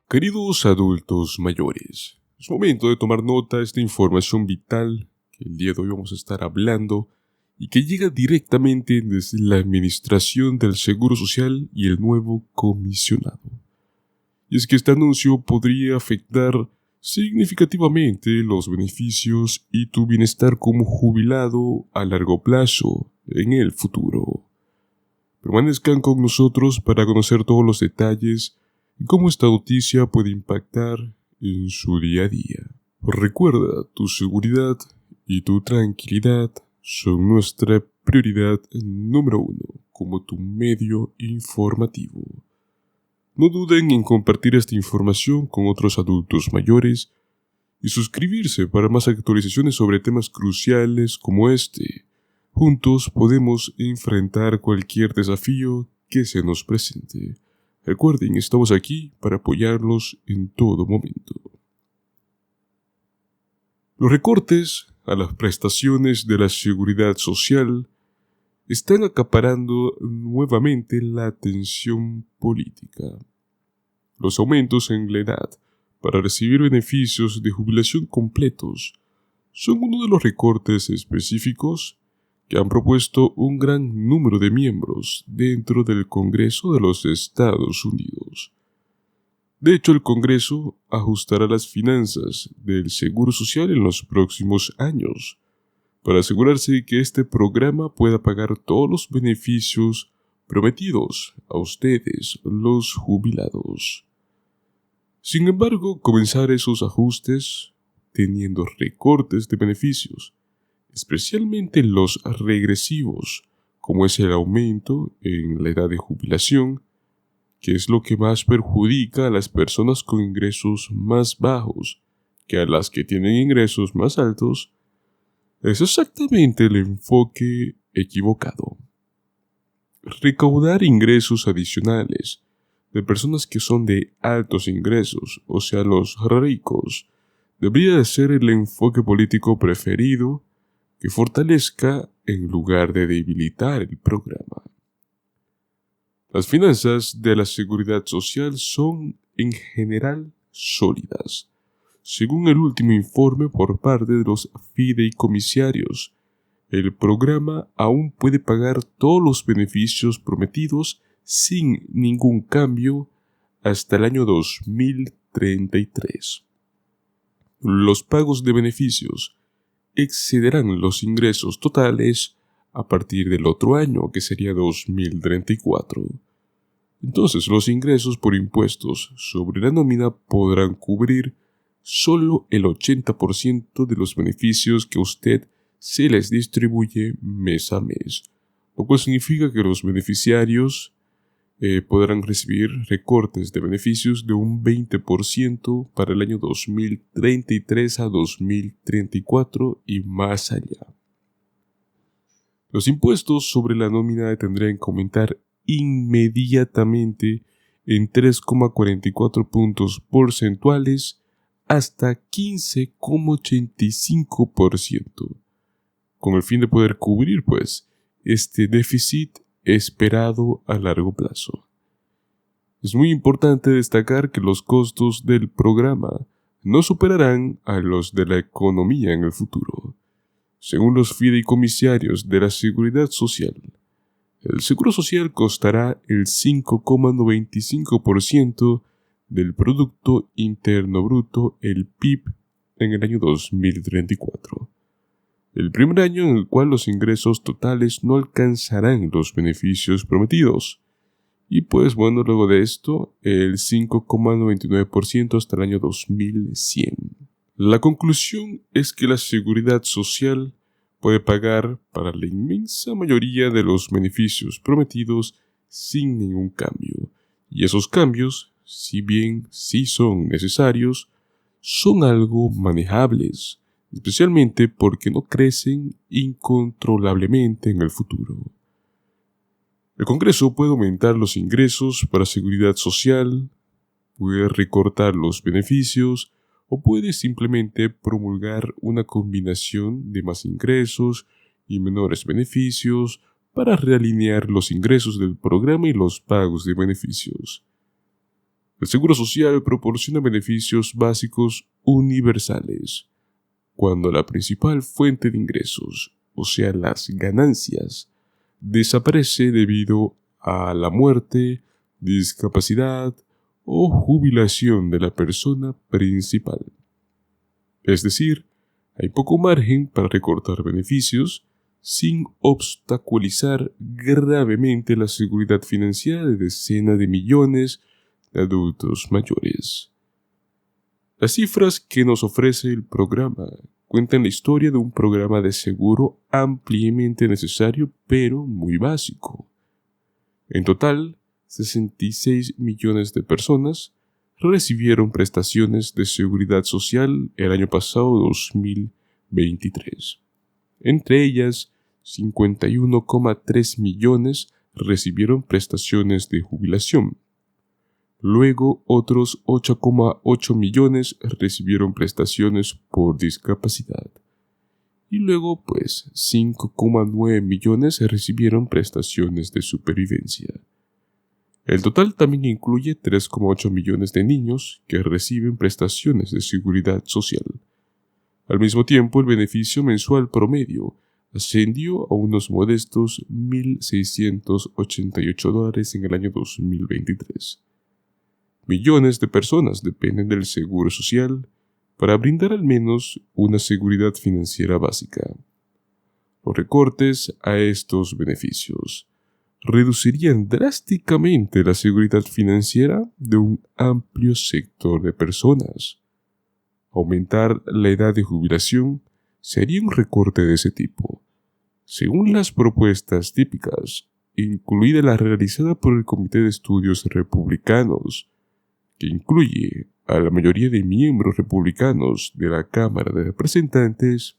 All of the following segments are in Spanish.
Queridos adultos mayores, es momento de tomar nota de esta información vital que el día de hoy vamos a estar hablando y que llega directamente desde la Administración del Seguro Social y el nuevo comisionado. Y es que este anuncio podría afectar significativamente los beneficios y tu bienestar como jubilado a largo plazo en el futuro. Permanezcan con nosotros para conocer todos los detalles y cómo esta noticia puede impactar en su día a día. Recuerda, tu seguridad y tu tranquilidad son nuestra prioridad número 1 como tu medio informativo. No duden en compartir esta información con otros adultos mayores y suscribirse para más actualizaciones sobre temas cruciales como este. Juntos podemos enfrentar cualquier desafío que se nos presente. Recuerden, estamos aquí para apoyarlos en todo momento. Los recortes a las prestaciones de la seguridad social están acaparando nuevamente la atención política. Los aumentos en la edad para recibir beneficios de jubilación completos son uno de los recortes específicos que han propuesto un gran número de miembros dentro del Congreso de los Estados Unidos. De hecho, el Congreso ajustará las finanzas del Seguro Social en los próximos años, para asegurarse de que este programa pueda pagar todos los beneficios prometidos a ustedes, los jubilados. Sin embargo, comenzar esos ajustes teniendo recortes de beneficios, especialmente los regresivos, como es el aumento en la edad de jubilación, que es lo que más perjudica a las personas con ingresos más bajos que a las que tienen ingresos más altos, es exactamente el enfoque equivocado. Recaudar ingresos adicionales de personas que son de altos ingresos, o sea, los ricos, debería de ser el enfoque político preferido que fortalezca en lugar de debilitar el programa. Las finanzas de la seguridad social son, en general, sólidas, según el último informe por parte de los fideicomisarios. El programa aún puede pagar todos los beneficios prometidos sin ningún cambio hasta el año 2033. Los pagos de beneficios excederán los ingresos totales a partir del otro año, que sería 2034. Entonces, los ingresos por impuestos sobre la nómina podrán cubrir solo el 80% de los beneficios que a usted se les distribuye mes a mes, lo cual significa que los beneficiarios podrán recibir recortes de beneficios de un 20% para el año 2033 a 2034 y más allá. Los impuestos sobre la nómina tendrían que aumentar inmediatamente en 3,44 puntos porcentuales hasta 15,85%, con el fin de poder cubrir, este déficit esperado a largo plazo. Es muy importante destacar que los costos del programa no superarán a los de la economía en el futuro. Según los fideicomisarios de la Seguridad Social, el Seguro Social costará el 5,95% del Producto Interno Bruto, el PIB, en el año 2034. El primer año en el cual los ingresos totales no alcanzarán los beneficios prometidos. Y luego de esto, el 5,99% hasta el año 2100. La conclusión es que la seguridad social puede pagar para la inmensa mayoría de los beneficios prometidos sin ningún cambio. Y esos cambios, si bien sí son necesarios, son algo manejables, especialmente porque no crecen incontrolablemente en el futuro. El Congreso puede aumentar los ingresos para seguridad social, puede recortar los beneficios o puede simplemente promulgar una combinación de más ingresos y menores beneficios para realinear los ingresos del programa y los pagos de beneficios. El Seguro Social proporciona beneficios básicos universales cuando la principal fuente de ingresos, o sea, las ganancias, desaparece debido a la muerte, discapacidad o jubilación de la persona principal. Es decir, hay poco margen para recortar beneficios sin obstaculizar gravemente la seguridad financiera de decenas de millones de adultos mayores. Las cifras que nos ofrece el programa cuentan la historia de un programa de seguro ampliamente necesario pero muy básico. En total, 66 millones de personas recibieron prestaciones de seguridad social el año pasado 2023. Entre ellas, 51,3 millones recibieron prestaciones de jubilación. Luego, otros 8,8 millones recibieron prestaciones por discapacidad. Y luego, 5,9 millones recibieron prestaciones de supervivencia. El total también incluye 3,8 millones de niños que reciben prestaciones de seguridad social. Al mismo tiempo, el beneficio mensual promedio ascendió a unos modestos $1,688 en el año 2023. Millones de personas dependen del seguro social para brindar al menos una seguridad financiera básica. Los recortes a estos beneficios reducirían drásticamente la seguridad financiera de un amplio sector de personas. Aumentar la edad de jubilación sería un recorte de ese tipo. Según las propuestas típicas, incluida la realizada por el Comité de Estudios Republicanos, que incluye a la mayoría de miembros republicanos de la Cámara de Representantes,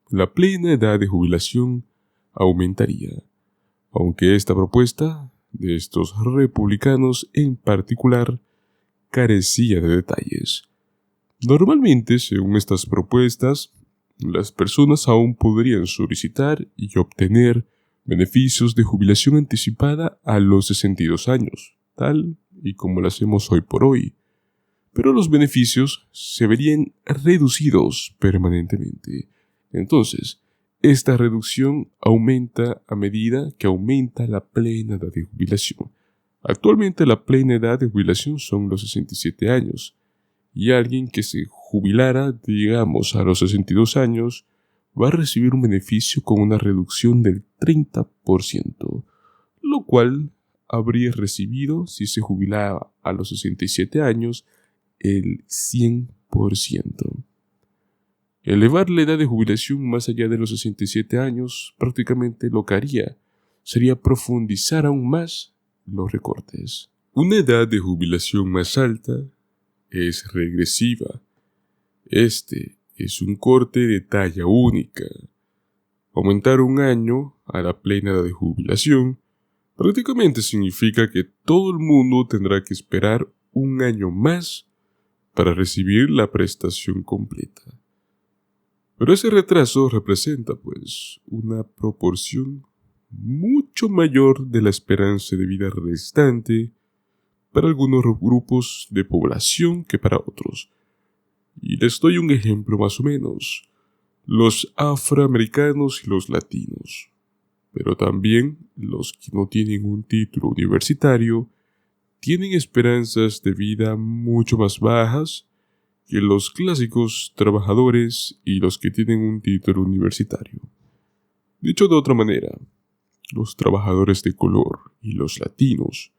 la plena edad de jubilación aumentaría, aunque esta propuesta de estos republicanos en particular carecía de detalles. Normalmente, según estas propuestas, las personas aún podrían solicitar y obtener beneficios de jubilación anticipada a los 62 años, tal y como lo hacemos hoy por hoy, pero los beneficios se verían reducidos permanentemente. Entonces, esta reducción aumenta a medida que aumenta la plena edad de jubilación. Actualmente la plena edad de jubilación son los 67 años, y alguien que se jubilara, digamos, a los 62 años, va a recibir un beneficio con una reducción del 30%, lo cual habría recibido, si se jubilaba a los 67 años, el 100%. Elevar la edad de jubilación más allá de los 67 años prácticamente lo que haría sería profundizar aún más los recortes. Una edad de jubilación más alta es regresiva. Este es un corte de talla única. Aumentar un año a la plena edad de jubilación prácticamente significa que todo el mundo tendrá que esperar un año más para recibir la prestación completa. Pero ese retraso representa, una proporción mucho mayor de la esperanza de vida restante para algunos grupos de población que para otros. Y les doy un ejemplo más o menos: los afroamericanos y los latinos, pero también los que no tienen un título universitario, tienen esperanzas de vida mucho más bajas que los clásicos trabajadores y los que tienen un título universitario. Dicho de otra manera, los trabajadores de color y los latinos,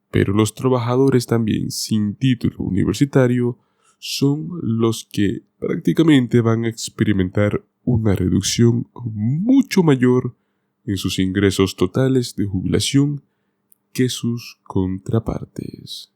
pero los trabajadores también sin título universitario, son los que prácticamente van a experimentar una reducción mucho mayor en sus ingresos totales de jubilación que sus contrapartes.